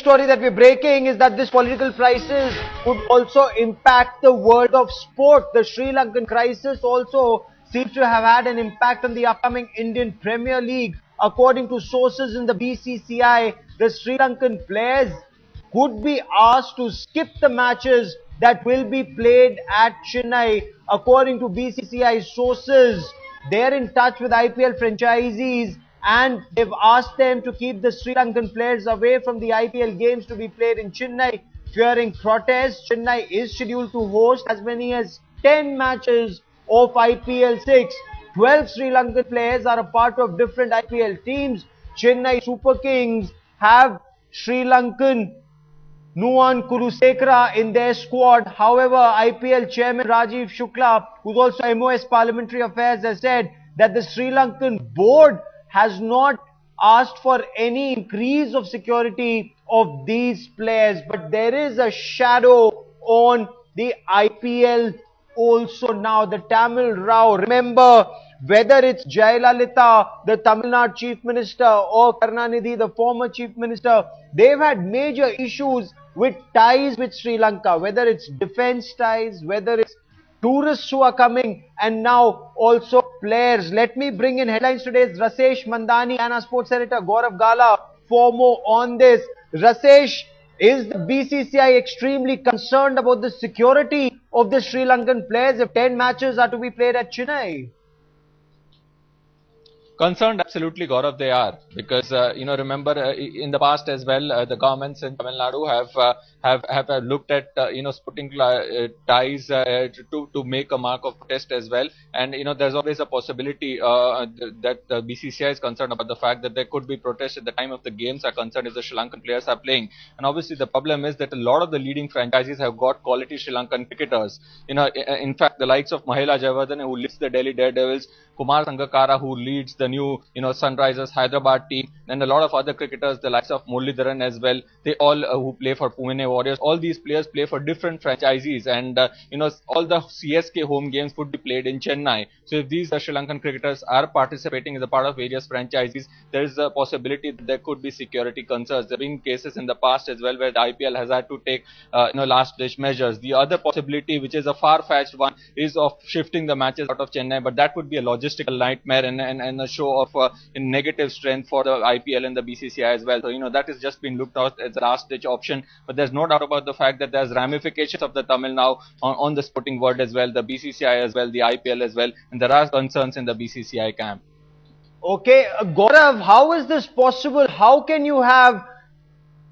story that we're breaking is that this political crisis could also impact the world of sport. The Sri Lankan crisis also seems to have had an impact on the upcoming Indian Premier League. According to sources in the BCCI, the Sri Lankan players could be asked to skip the matches that will be played at Chennai. According to BCCI sources, they're in touch with IPL franchisees and they've asked them to keep the Sri Lankan players away from the IPL games to be played in Chennai. Fearing protests, Chennai is scheduled to host as many as 10 matches of IPL 6. 12 Sri Lankan players are a part of different IPL teams. Chennai Super Kings have Sri Lankan Nuwan Kurusekara in their squad. However, IPL chairman Rajiv Shukla, who's also MOS Parliamentary Affairs, has said that the Sri Lankan board has not asked for any increase of security of these players. But there is a shadow on the IPL also now. The Tamil row. Remember, whether it's Jayalalitha, the Tamil Nadu Chief Minister, or Karunanidhi, the former Chief Minister, they've had major issues with ties with Sri Lanka, whether it's defense ties, whether it's tourists who are coming, and now also players. Let me bring in headlines today. Rasesh Mandani and our sports editor Gaurav Gala for more on this. Rasesh, is the BCCI extremely concerned about the security of the Sri Lankan players if 10 matches are to be played at Chennai? Concerned, absolutely, Gaurav, they are, because remember in the past as well, the governments in Tamil Nadu have looked at putting ties to make a mark of protest as well, and there's always a possibility that the BCCI is concerned about the fact that there could be protests at the time of the games are concerned if the Sri Lankan players are playing. And obviously the problem is that a lot of the leading franchises have got quality Sri Lankan cricketers. In fact, the likes of Mahela Jayawardene, who leads the Delhi Daredevils, Kumar Sangakkara, who leads the new Sunrisers Hyderabad team, and a lot of other cricketers, the likes of Muralidharan as well, they all who play for Pune Warriors, all these players play for different franchises, and all the CSK home games would be played in Chennai. So if these Sri Lankan cricketers are participating as a part of various franchises, there is a possibility that there could be security concerns. There have been cases in the past as well where the IPL has had to take last ditch measures. The other possibility, which is a far-fetched one, is of shifting the matches out of Chennai, but that would be a logistical nightmare and a show of negative strength for the IPL and the BCCI as well. So that has just been looked at as a last ditch option, but there's no doubt about the fact that there's ramifications of the Tamil now on the sporting world as well, the BCCI as well, the IPL as well, and there are concerns in the BCCI camp. Okay, Gaurav, how is this possible? How can you have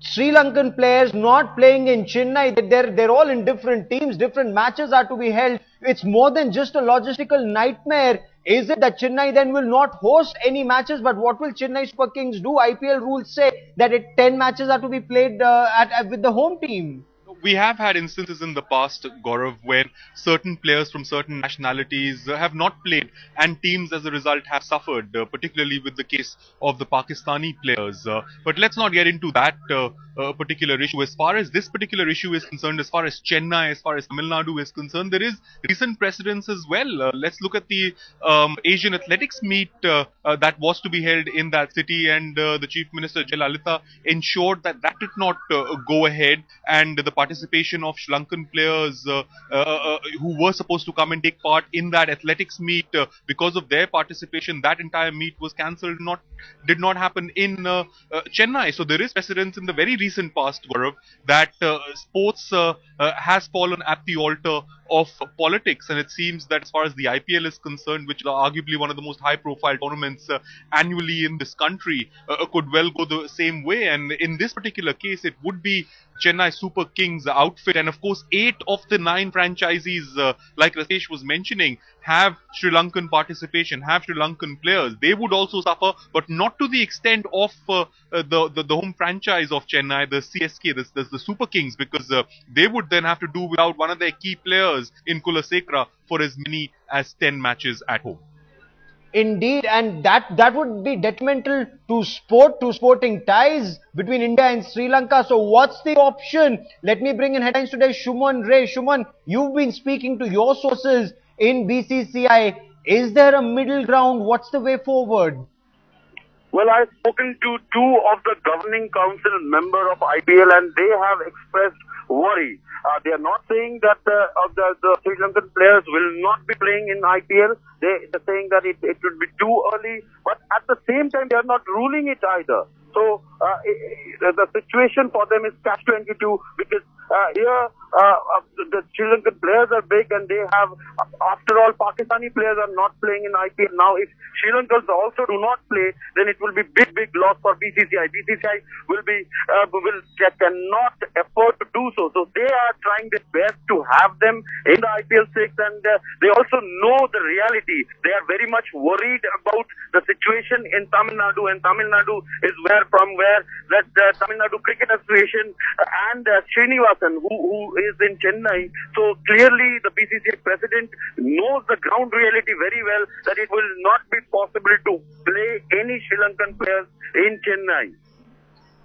Sri Lankan players not playing in Chennai? They're all in different teams, different matches are to be held. It's more than just a logistical nightmare. Is it that Chennai then will not host any matches? But what will Chennai Super Kings do? IPL rules say that 10 matches are to be played with the home team. We have had instances in the past, Gaurav, where certain players from certain nationalities have not played and teams as a result have suffered, particularly with the case of the Pakistani players. But let's not get into that particular issue. As far as this particular issue is concerned, as far as Chennai, as far as Tamil Nadu is concerned, there is recent precedence as well. Let's look at the Asian Athletics meet that was to be held in that city, and the Chief Minister Jayalalitha ensured that did not go ahead, and the participation of Sri Lankan players who were supposed to come and take part in that athletics meet, because of their participation, that entire meet was cancelled, did not happen in Chennai. So there is precedence in the very recent past, Gaurav, that sports has fallen at the altar of politics, and it seems that as far as the IPL is concerned, which is arguably one of the most high-profile tournaments annually in this country, could well go the same way. And in this particular case, it would be Chennai Super Kings outfit, and of course 8 of the 9 franchisees, like Rasesh was mentioning, have Sri Lankan participation, have Sri Lankan players. They would also suffer, but not to the extent of the home franchise of Chennai, the CSK, the Super Kings, because they would then have to do without one of their key players in Kurusekara for as many as 10 matches at home. Indeed, and that would be detrimental to sporting ties between India and Sri Lanka. So what's the option? Let me bring in headlines today. Shuman Ray. Shuman, you've been speaking to your sources in BCCI. Is there a middle ground? What's the way forward? Well, I've spoken to two of the governing council member of IPL, and they have expressed worry. They are not saying that the Sri Lankan players will not be playing in IPL. They're saying that it would be too early, but at the same time, they are not ruling it either. So the situation for them is catch-22 because here the Sri Lankan players are big, and they have, after all, Pakistani players are not playing in IPL. Now, if Sri Lankans also do not play, then it will be big loss for BCCI. BCCI cannot afford to do so. So they are trying their best to have them in the IPL 6, and they also know the reality. They are very much worried about the situation in Tamil Nadu, and Tamil Nadu is where that Tamil Nadu Cricket Association and Srinivasan, who is in Chennai. So clearly the BCCI president knows the ground reality very well, that it will not be possible to play any Sri Lankan players in Chennai.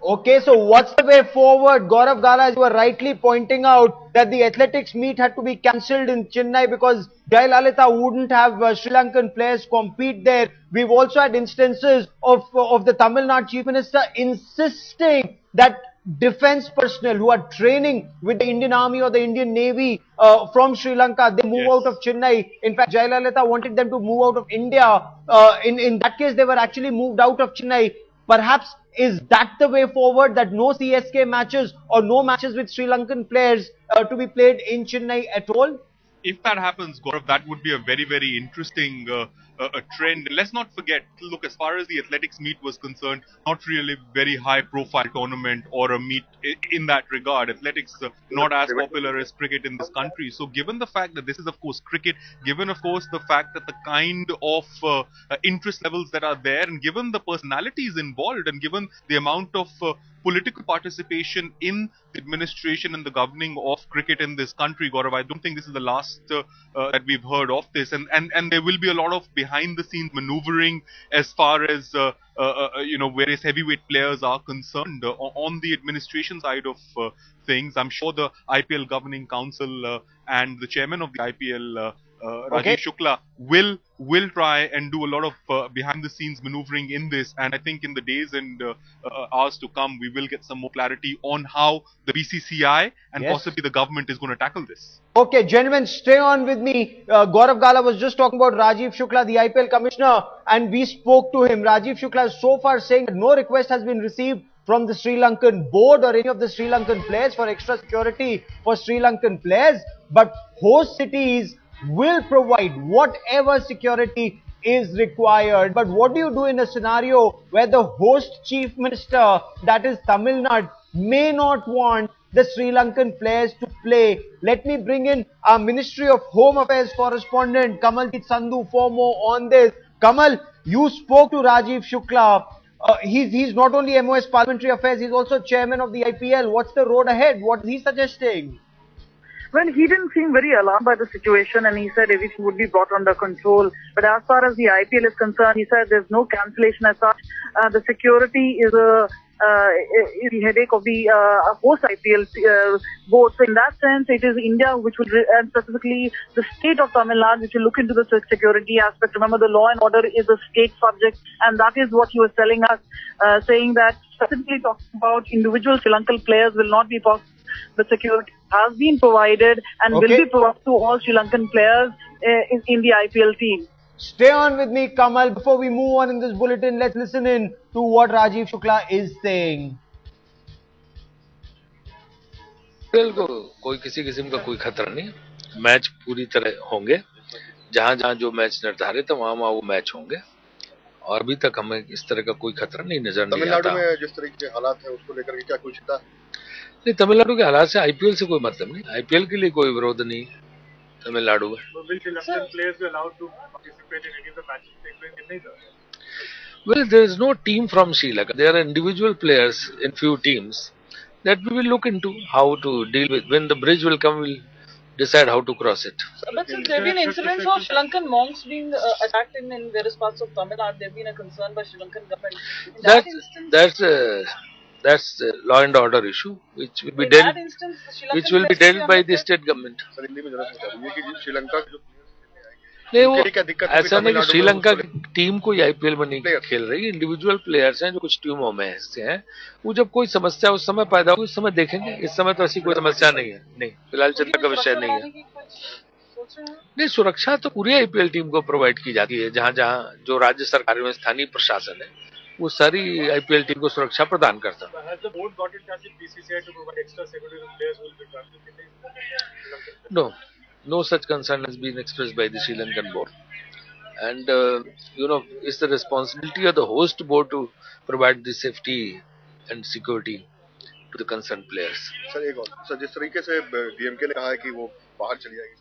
Okay, so what's the way forward? Gaurav Gala, as you were rightly pointing out, that the athletics meet had to be cancelled in Chennai because Jayalalitha wouldn't have Sri Lankan players compete there. We've also had instances of the Tamil Nadu Chief Minister insisting that defense personnel who are training with the Indian Army or the Indian Navy from Sri Lanka, they move out of Chennai. In fact, Jayalalitha wanted them to move out of India. In that case, they were actually moved out of Chennai. Perhaps is that the way forward, that no CSK matches or no matches with Sri Lankan players to be played in Chennai at all? If that happens, Gaurav, that would be a very interesting a trend. Let's not forget, look, as far as the athletics meet was concerned, not really very high profile tournament or a meet in that regard. Athletics not as popular as cricket in this country. So given the fact that this is of course cricket, given of course the fact that the kind of interest levels that are there, and given the personalities involved, and given the amount of political participation in the administration and the governing of cricket in this country, Gaurav, I don't think this is the last that we've heard of this, and there will be a lot of behind the scenes maneuvering as far as various heavyweight players are concerned on the administration side of things. I'm sure the IPL governing council and the chairman of the IPL Rajiv Shukla will try and do a lot of behind the scenes maneuvering in this, and I think in the days and hours to come we will get some more clarity on how the BCCI and possibly the government is going to tackle this. Okay, gentlemen, stay on with me. Gaurav Gala was just talking about Rajiv Shukla, the IPL commissioner, and we spoke to him. Rajiv Shukla is so far saying that no request has been received from the Sri Lankan board or any of the Sri Lankan players for extra security for Sri Lankan players, but host cities will provide whatever security is required. But what do you do in a scenario where the host chief minister, that is Tamil Nadu, may not want the Sri Lankan players to play? Let me bring in our Ministry of Home Affairs correspondent Kamaljeet Sandhu for more on this. Kamal, you spoke to Rajiv Shukla. He's not only MOS Parliamentary Affairs, he's also chairman of the IPL. What's the road ahead? What is he suggesting? Well, he didn't seem very alarmed by the situation, and he said everything would be brought under control. But as far as the IPL is concerned, he said there's no cancellation as such. The security is the headache of the host IPL board. So in that sense, it is India which will, and specifically the state of Tamil Nadu, which will look into the security aspect. Remember, the law and order is a state subject, and that is what he was telling us, saying that specifically talking about individual Sri Lankan players will not be possible. The security has been provided and will be provided to all Sri Lankan players in the IPL team. Stay on with me, Kamal. Before we move on in this bulletin, let's listen in to what Rajiv Shukla is saying. IPL को कोई किसी किस्म का कोई खतरा नहीं, match पूरी तरह होंगे, जहां जो मैच निर्धारित है वहां वो मैच होंगे, और अभी तक हमें इस तरह का कोई खतरा नहीं नजर नहीं आता। तमिलनाडु में जिस तरह के हालात है उसको लेकर के क्या कुछ चिंता नहीं? तमिलनाडु के हालात से आईपीएल से कोई मतलब नहीं, आईपीएल के लिए कोई विरोध नहीं तमिलनाडु में। Well, there is no team from Sri Lanka. There are individual players in few teams that we will look into how to deal with. When the bridge will come, we'll decide how to cross it. But since there have been incidents of Sri Lankan monks being attacked in various parts of Tamil Nadu, there have been a concern by Sri Lankan government. In that instance, that's the law and order issue, which will be dealt by the state government. Sri Lanka के जो नहीं, उनके वो लिए क्या दिक्कत होगी ऐसा नहीं कि तमिलनाडु में श्रीलंका उस की टीम कोई आईपीएल में नहीं प्लेयर? खेल रही, इंडिविजुअल प्लेयर्स हैं जो कुछ टीमों में से हैं। वो जब कोई समस्या उस समय पैदा होगी उस समय देखेंगे, इस समय तो ऐसी कोई समस्या नहीं है। नहीं, फिलहाल चिंता का विषय नहीं है। नहीं, सुरक्षा तो पूरी आईपीएल टीम को प्रोवाइड की जाती है। जहां जहां जो राज्य सरकार में स्थानीय प्रशासन है वो सारी आईपीएल टीम को सुरक्षा प्रदान करता है। No, no such concern has been expressed by the Sri Lankan board, and it's the responsibility of the host board to provide the safety and security to the concerned players. Sir एक और sir, जिस तरीके से डीएमके ने कहा है कि वो बाहर चली जाएगी